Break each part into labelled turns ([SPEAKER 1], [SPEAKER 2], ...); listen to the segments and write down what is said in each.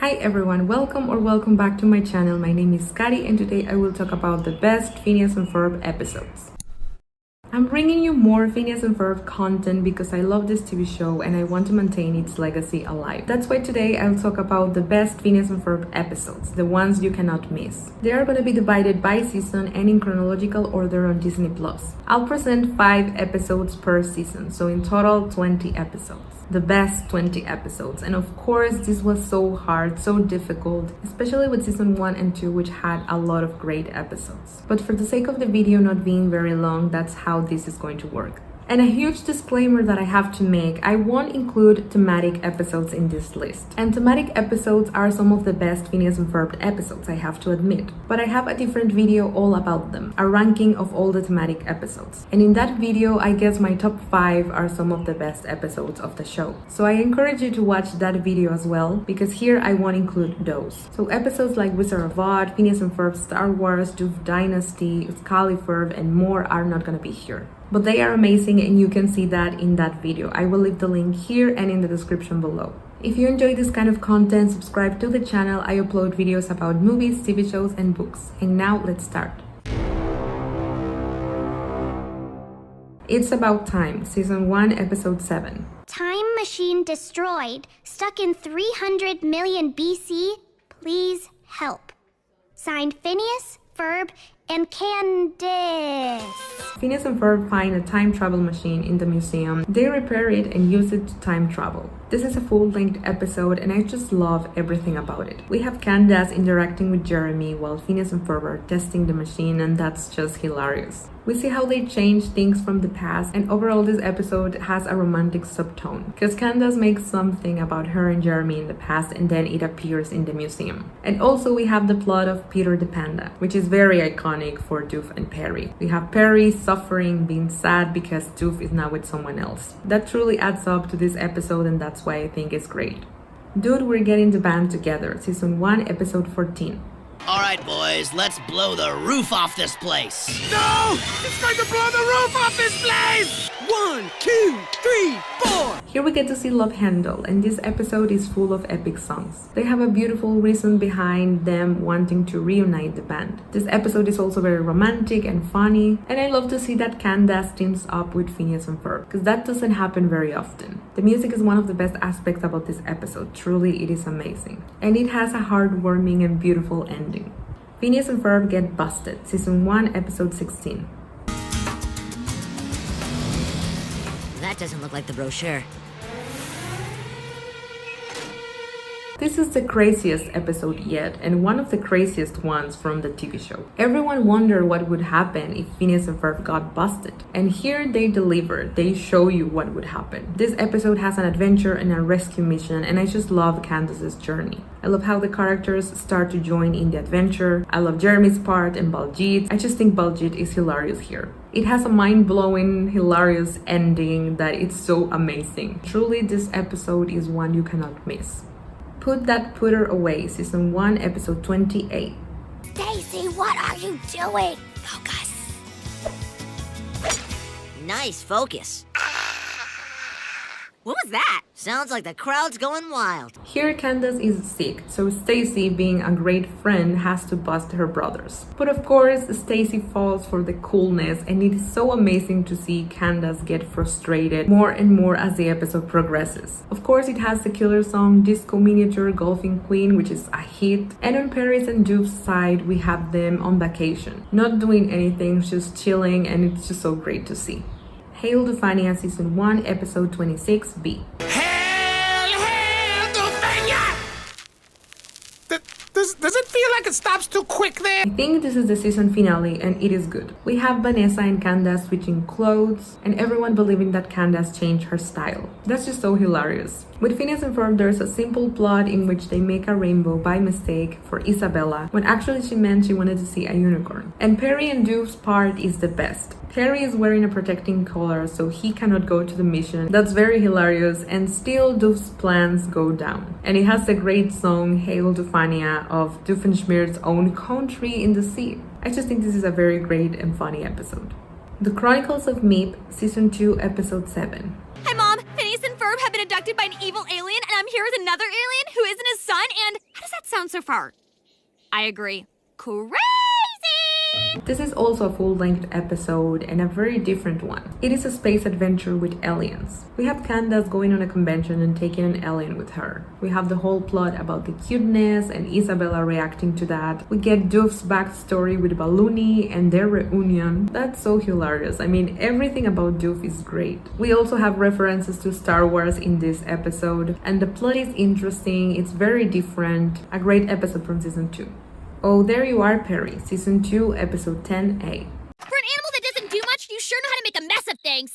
[SPEAKER 1] Hi everyone, welcome back to my channel. My name is Kari and today I will talk about the best Phineas and Ferb episodes. I'm bringing you more Phineas and Ferb content because I love this TV show and I want to maintain its legacy alive. That's why today I'll talk about the best Phineas and Ferb episodes, the ones you cannot miss. They are going to be divided by season and in chronological order on Disney+. I'll present 5 episodes per season, so in total 20 episodes. The best 20 episodes, and of course this was so hard, so difficult, especially with season 1 and 2, which had a lot of great episodes. But for the sake of the video not being very long, that's how this is going to work. And a huge disclaimer that I have to make, I won't include thematic episodes in this list. And thematic episodes are some of the best Phineas and Ferb episodes, I have to admit. But I have a different video all about them, a ranking of all the thematic episodes. And in that video, I guess my top 5 are some of the best episodes of the show. So I encourage you to watch that video as well, because here I won't include those. So episodes like Wizard of Oz, Phineas and Ferb, Star Wars, Doof Dynasty, Scully Ferb, and more are not gonna be here. But they are amazing and you can see that in that video. I will leave the link here and in the description below. If you enjoy this kind of content, subscribe to the channel. I upload videos about movies, TV shows, and books. And now let's start. It's About Time, Season 1, Episode 7.
[SPEAKER 2] Time machine destroyed. Stuck in 300 million BC. Please help. Signed Phineas, Ferb, and Candace.
[SPEAKER 1] Phineas and Ferb find a time travel machine in the museum. They repair it and use it to time travel. This is a full-length episode and I just love everything about it. We have Candace interacting with Jeremy while Phineas and Ferb are testing the machine, and that's just hilarious. We see how they change things from the past, and overall this episode has a romantic subtone because Candace makes something about her and Jeremy in the past and then it appears in the museum. And also we have the plot of Peter the Panda, which is very iconic for Doof and Perry. We have Perry suffering, being sad because Doof is now with someone else. That truly adds up to this episode and that's why I think it's great. Dude, we're getting the band together, Season 1, Episode 14.
[SPEAKER 3] All right, boys, let's blow the roof off this place.
[SPEAKER 4] No! It's going to blow the roof off this place! 1, 2, 3, 4!
[SPEAKER 1] Here we get to see Love Handle, and this episode is full of epic songs. They have a beautiful reason behind them wanting to reunite the band. This episode is also very romantic and funny, and I love to see that Candace teams up with Phineas and Ferb, because that doesn't happen very often. The music is one of the best aspects about this episode. Truly, it is amazing. And it has a heartwarming and beautiful ending. Phineas and Ferb get busted, Season 1, Episode 16.
[SPEAKER 5] That doesn't look like the brochure.
[SPEAKER 1] This is the craziest episode yet, and one of the craziest ones from the TV show. Everyone wondered what would happen if Phineas and Ferb got busted. And here they deliver, they show you what would happen. This episode has an adventure and a rescue mission, and I just love Candace's journey. I love how the characters start to join in the adventure. I love Jeremy's part and Baljeet. I just think Baljeet is hilarious here. It has a mind-blowing, hilarious ending that it's so amazing. Truly, this episode is one you cannot miss. Put That Putter Away, Season 1, Episode 28.
[SPEAKER 2] Stacy, what are you doing?
[SPEAKER 5] Focus. Nice focus. What was that? Sounds like the crowd's going wild.
[SPEAKER 1] Here Candace is sick, so Stacy, being a great friend, has to bust her brothers. But of course, Stacy falls for the coolness, and it is so amazing to see Candace get frustrated more and more as the episode progresses. Of course, it has the killer song Disco Miniature Golfing Queen, which is a hit. And on Perry's and Doof's side, we have them on vacation, not doing anything, just chilling, and it's just so great to see. Hail to Phineas, Season 1, Episode 26B.
[SPEAKER 4] Hail, Doofenshmirtz! Does it feel like it stops too quick there?
[SPEAKER 1] I think this is the season finale and it is good. We have Vanessa and Candace switching clothes and everyone believing that Candace changed her style. That's just so hilarious. With Phineas and Ferb, there's a simple plot in which they make a rainbow by mistake for Isabella when actually she meant she wanted to see a unicorn. And Perry and Doof's part is the best. Perry is wearing a protecting collar so he cannot go to the mission. That's very hilarious, and still Doof's plans go down. And it has the great song Hail to Phineas of Doofenshmirtz's Own Country in the Sea. I just think this is a very great and funny episode. The Chronicles of Meep, Season 2, Episode 7.
[SPEAKER 6] Hi Mom, Phineas and Ferb have been abducted by an evil alien and I'm here with another alien who isn't his son and I sound so far? I agree. Crazy!
[SPEAKER 1] This is also a full-length episode and a very different one. It is a space adventure with aliens. We have Candace going on a convention and taking an alien with her. We have the whole plot about the cuteness and Isabella reacting to that. We get Doof's backstory with Balloony and their reunion. That's so hilarious. I mean, everything about Doof is great. We also have references to Star Wars in this episode, and the plot is interesting. It's very different. A great episode from season 2. Oh, there you are, Perry. Season 2, episode 10A.
[SPEAKER 2] For an animal that doesn't do much, you sure know how to make a mess of things.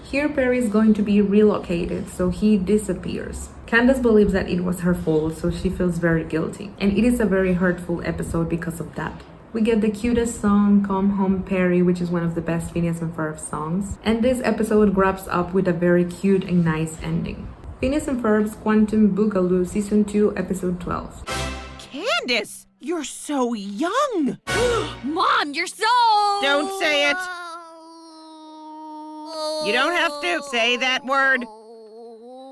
[SPEAKER 1] Here, Perry is going to be relocated, so he disappears. Candace believes that it was her fault, so she feels very guilty. And it is a very hurtful episode because of that. We get the cutest song, Come Home Perry, which is one of the best Phineas and Ferb songs. And this episode wraps up with a very cute and nice ending. Phineas and Ferb's Quantum Boogaloo Season 2, Episode 12.
[SPEAKER 4] Candace, you're so young.
[SPEAKER 6] Mom, you're so...
[SPEAKER 4] Don't say it. You don't have to say that word.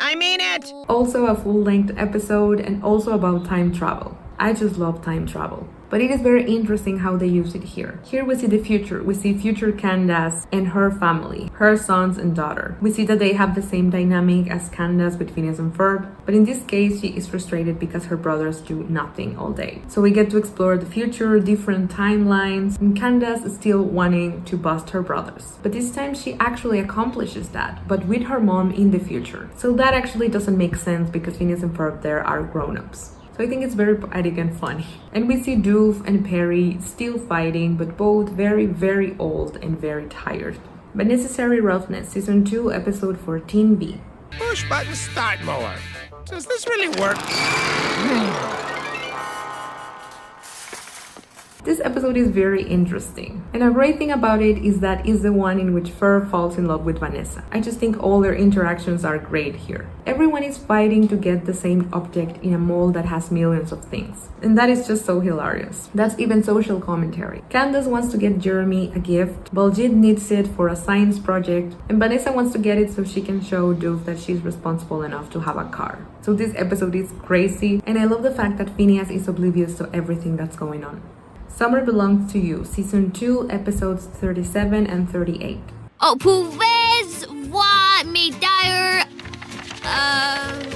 [SPEAKER 4] I mean it.
[SPEAKER 1] Also a full-length episode and also about time travel. I just love time travel. But it is very interesting how they use it here. Here we see the future. We see future Candace and her family, her sons and daughter. We see that they have the same dynamic as Candace with Phineas and Ferb, but in this case she is frustrated because her brothers do nothing all day. So we get to explore the future, different timelines, and Candace is still wanting to bust her brothers. But this time she actually accomplishes that, but with her mom in the future. So that actually doesn't make sense because Phineas and Ferb there are grown-ups. So I think it's very poetic and funny. And we see Doof and Perry still fighting, but both very, very old and very tired. But Necessary Roughness, Season 2, Episode 14B.
[SPEAKER 7] Push button start mower. Does this really work?
[SPEAKER 1] This episode is very interesting, and a great thing about it is that it's the one in which Ferb falls in love with Vanessa. I just think all their interactions are great here. Everyone is fighting to get the same object in a mall that has millions of things, and that is just so hilarious. That's even social commentary. Candace wants to get Jeremy a gift, Baljeet needs it for a science project, and Vanessa wants to get it so she can show Doof that she's responsible enough to have a car. So this episode is crazy, and I love the fact that Phineas is oblivious to everything that's going on. Summer Belongs to You, Season 2, Episodes 37 and 38.
[SPEAKER 6] Oh, pouvez voir mes dire...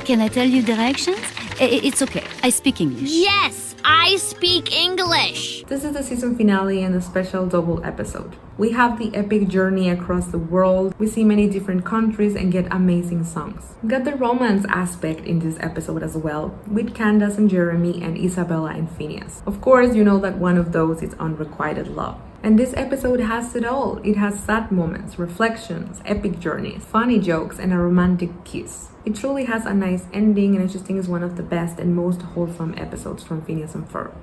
[SPEAKER 8] Can I tell you directions? It's okay. I speak English.
[SPEAKER 6] Yes, I speak English.
[SPEAKER 1] This is the season finale and a special double episode. We have the epic journey across the world. We see many different countries and get amazing songs. We got the romance aspect in this episode as well, with Candace and Jeremy and Isabella and Phineas. Of course, you know that one of those is unrequited love. And this episode has it all. It has sad moments, reflections, epic journeys, funny jokes, and a romantic kiss. It truly has a nice ending, and I just think it's one of the best and most wholesome episodes from Phineas and Ferb.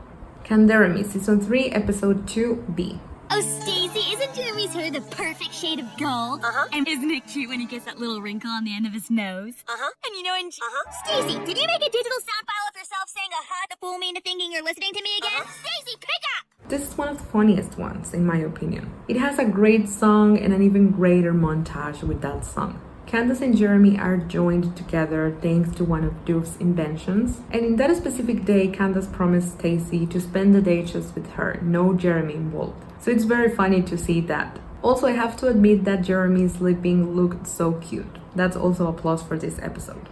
[SPEAKER 1] Canderemy, Season 3, Episode 2B.
[SPEAKER 2] Oh, Stacy, isn't Jeremy's hair the perfect shade of gold?
[SPEAKER 8] And isn't it cute when he gets that little wrinkle on the end of his nose? And you know,
[SPEAKER 2] Stacy, did you make a digital sound file of yourself saying to fool me into thinking you're listening to me again? Stacy, pick up!
[SPEAKER 1] This is one of the funniest ones, in my opinion. It has a great song and an even greater montage with that song. Candace and Jeremy are joined together thanks to one of Doof's inventions. And in that specific day, Candace promised Stacy to spend the day just with her, no Jeremy involved. So it's very funny to see that. Also, I have to admit that Jeremy sleeping looked so cute. That's also a plus for this episode.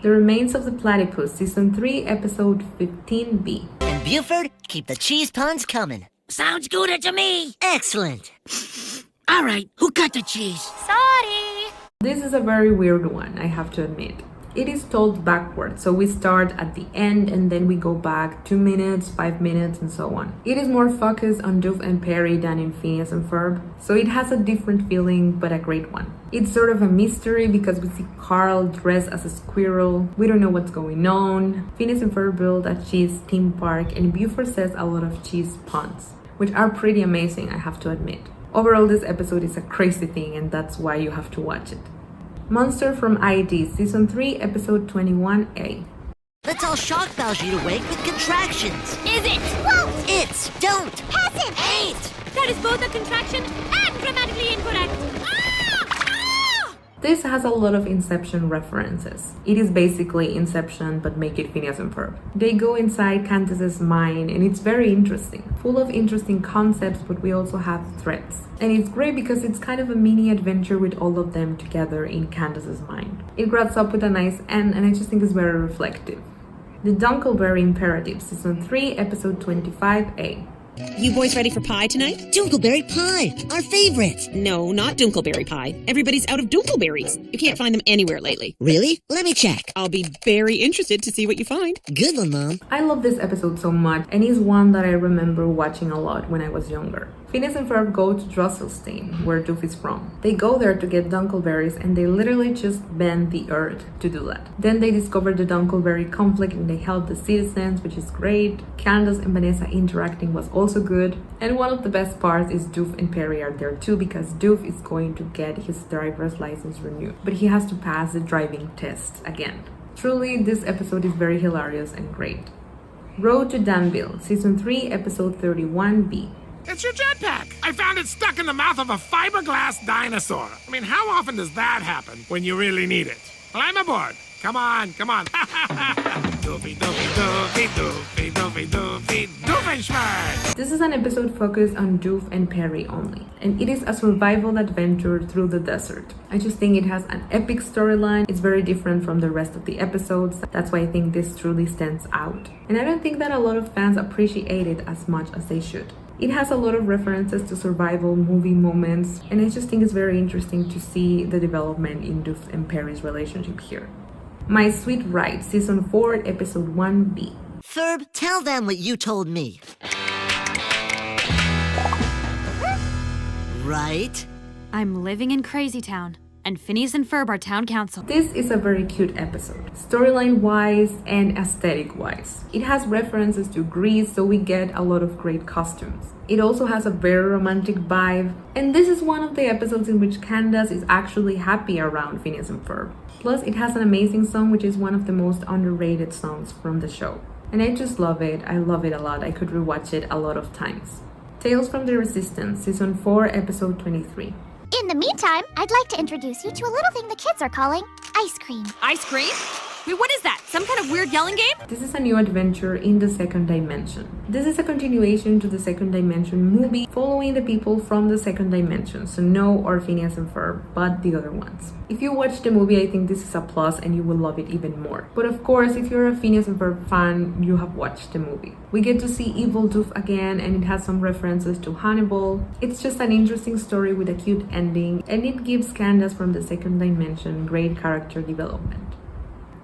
[SPEAKER 1] The Remains of the Platypus, Season 3, Episode 15B.
[SPEAKER 5] And Buford, keep the cheese puns coming.
[SPEAKER 3] Sounds good to me.
[SPEAKER 5] Excellent.
[SPEAKER 3] All right, who cut the cheese?
[SPEAKER 2] Sorry!
[SPEAKER 1] This is a very weird one, I have to admit. It is told backwards, so we start at the end and then we go back 2 minutes, 5 minutes, and so on. It is more focused on Doof and Perry than in Phineas and Ferb, so it has a different feeling, but a great one. It's sort of a mystery because we see Carl dressed as a squirrel. We don't know what's going on. Phineas and Ferb build a cheese theme park, and Buford says a lot of cheese puns, which are pretty amazing, I have to admit. Overall, this episode is a crazy thing, and that's why you have to watch it. Monster from ID, Season 3, Episode 21A.
[SPEAKER 5] Let's all shock Baljeet awake with contractions.
[SPEAKER 6] Is it?
[SPEAKER 2] Won't!
[SPEAKER 5] It's, don't,
[SPEAKER 2] Hasn't!
[SPEAKER 5] ain't.
[SPEAKER 6] That is both a contraction and grammatically incorrect. Ah! Ah!
[SPEAKER 1] This has a lot of Inception references. It is basically Inception, but make it Phineas and Ferb. They go inside Candace's mind, and it's very interesting. Full of interesting concepts, but we also have threats. And it's great because it's kind of a mini adventure with all of them together in Candace's mind. It wraps up with a nice end, and I just think it's very reflective. The Dunkleberry Imperative, Season 3, Episode 25A.
[SPEAKER 9] You boys ready for pie tonight?
[SPEAKER 5] Dunkleberry pie, our favorite.
[SPEAKER 9] No, not Dunkleberry pie. Everybody's out of Dunkleberries. You can't find them anywhere lately.
[SPEAKER 5] Really? Let me check.
[SPEAKER 9] I'll be very interested to see what you find.
[SPEAKER 5] Good one, Mom.
[SPEAKER 1] I love this episode so much, and it's one that I remember watching a lot when I was younger. Phineas and Ferb go to Drosselstein, where Doof is from. They go there to get Dunkleberries, and they literally just bend the earth to do that. Then they discover the Dunkleberry conflict, and they help the citizens, which is great. Candace and Vanessa interacting was also good. And one of the best parts is Doof and Perry are there too, because Doof is going to get his driver's license renewed, but he has to pass the driving test again. Truly, this episode is very hilarious and great. Road to Danville, Season 3, Episode 31B.
[SPEAKER 7] It's your jetpack. I found it stuck in the mouth of a fiberglass dinosaur. I mean, how often does that happen when you really need it? Climb aboard. Come on, come on. Doofy, doofy, doofy, doofy, doofy, doofy, Doofenshmirtz.
[SPEAKER 1] This is an episode focused on Doof and Perry only, and it is a survival adventure through the desert. I just think it has an epic storyline. It's very different from the rest of the episodes. That's why I think this truly stands out. And I don't think that a lot of fans appreciate it as much as they should. It has a lot of references to survival movie moments, and I just think it's very interesting to see the development in Doof and Perry's relationship here. My Sweet Ride, Season 4, Episode 1B.
[SPEAKER 5] Ferb, tell them what you told me. Right?
[SPEAKER 6] I'm living in Crazy Town, and Phineas and Ferb are town council.
[SPEAKER 1] This is a very cute episode, storyline-wise and aesthetic-wise. It has references to Greece, so we get a lot of great costumes. It also has a very romantic vibe, and this is one of the episodes in which Candace is actually happy around Phineas and Ferb. Plus, it has an amazing song, which is one of the most underrated songs from the show. And I just love it. I love it a lot. I could rewatch it a lot of times. Tales from the Resistance, Season 4, Episode 23.
[SPEAKER 2] In the meantime, I'd like to introduce you to a little thing the kids are calling ice cream.
[SPEAKER 6] Ice cream? Wait, what is that? Some kind of weird yelling game?
[SPEAKER 1] This is a new adventure in the second dimension. This is a continuation to the second dimension movie, following the people from the second dimension, so no or Phineas and Ferb, but the other ones. If you watch the movie, I think this is a plus and you will love it even more. But of course, if you're a Phineas and Ferb fan, you have watched the movie. We get to see Evil Doof again, and it has some references to Hannibal. It's just an interesting story with a cute ending, and it gives Candace from the second dimension great character development.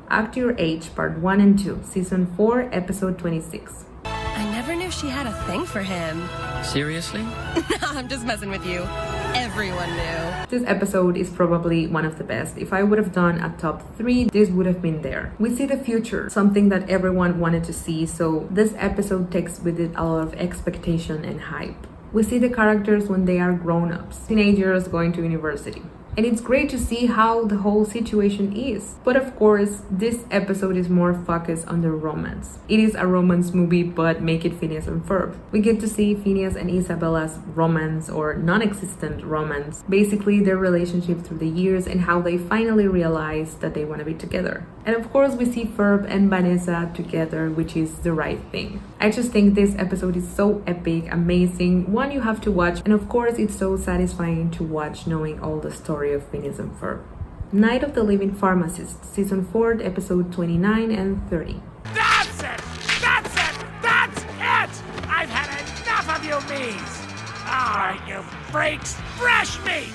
[SPEAKER 1] Act Your Age, Part 1 and 2, Season 4, Episode 26.
[SPEAKER 10] I never knew she had a thing for him.
[SPEAKER 11] Seriously?
[SPEAKER 10] I'm just messing with you. Everyone knew.
[SPEAKER 1] This episode is probably one of the best. If I would have done a top 3, this would have been there. We see the future, something that everyone wanted to see, so this episode takes with it a lot of expectation and hype. We see the characters when they are grown-ups, teenagers going to university. And it's great to see how the whole situation is. But of course, this episode is more focused on the romance. It is a romance movie, but make it Phineas and Ferb. We get to see Phineas and Isabella's romance or non-existent romance. Basically, their relationship through the years and how they finally realize that they want to be together. And of course, we see Ferb and Vanessa together, which is the right thing. I just think this episode is so epic, amazing, one you have to watch. And of course, it's so satisfying to watch knowing all the story of Phineas and Ferb. Night of the Living Pharmacist, Season 4, Episode 29 and 30.
[SPEAKER 7] That's it! That's it! That's it! I've had enough of you me's! Alright, you freaks! Fresh meat!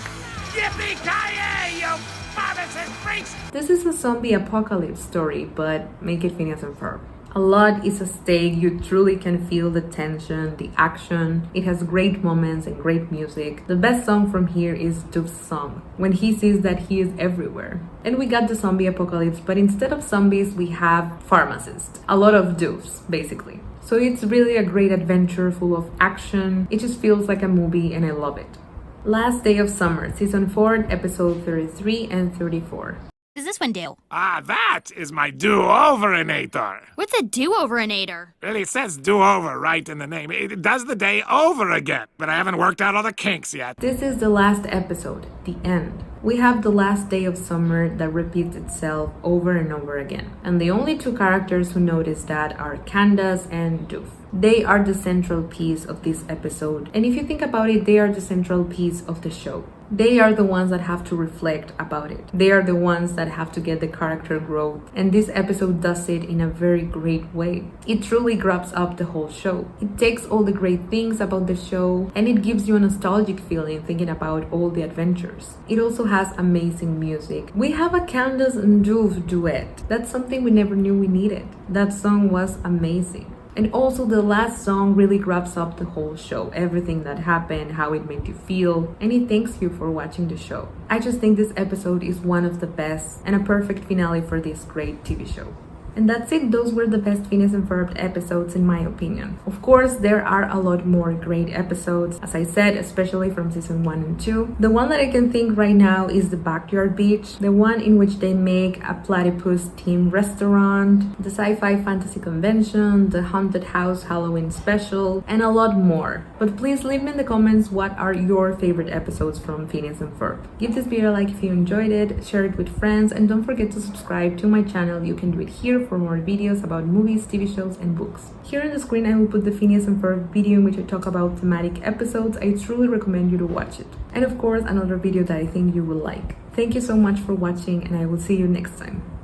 [SPEAKER 7] Yippee-ki-yay, you pharmacist freaks!
[SPEAKER 1] This is a zombie apocalypse story, but make it Phineas and Ferb. A lot is at stake. You truly can feel the tension, the action. It has great moments and great music. The best song from here is Doof's song, when he sees that he is everywhere. And we got the zombie apocalypse, but instead of zombies, we have pharmacists. A lot of Doofs, basically. So it's really a great adventure full of action. It just feels like a movie and I love it. Last Day of Summer, Season 4, Episode 33 and 34.
[SPEAKER 6] Does this one do?
[SPEAKER 7] Ah, that is my do-overinator.
[SPEAKER 6] What's a do-overinator?
[SPEAKER 7] Well, it says do-over right in the name. It does the day over again, but I haven't worked out all the kinks yet.
[SPEAKER 1] This is the last episode, the end. We have the last day of summer that repeats itself over and over again. And the only two characters who notice that are Candace and Doof. They are the central piece of this episode. And if you think about it, they are the central piece of the show. They are the ones that have to reflect about it. They are the ones that have to get the character growth. And this episode does it in a very great way. It truly grabs up the whole show. It takes all the great things about the show and it gives you a nostalgic feeling thinking about all the adventures. It also has amazing music. We have a Candace and Doof duet. That's something we never knew we needed. That song was amazing. And also the last song really grabs up the whole show, everything that happened, how it made you feel, and it thanks you for watching the show. I just think this episode is one of the best and a perfect finale for this great TV show. And that's it. Those were the best Phineas and Ferb episodes in my opinion. Of course, there are a lot more great episodes, as I said, especially from season 1 and 2. The one that I can think right now is the Backyard Beach, the one in which they make a Platypus themed restaurant, the sci-fi fantasy convention, the haunted house Halloween special, and a lot more. But please leave me in the comments what are your favorite episodes from Phineas and Ferb. Give this video a like if you enjoyed it, share it with friends, and don't forget to subscribe to my channel. You can do it here for more videos about movies, TV shows, and books. Here on the screen I will put the Phineas and Ferb video in which I talk about thematic episodes. I truly recommend you to watch it. And of course another video that I think you will like. Thank you so much for watching and I will see you next time.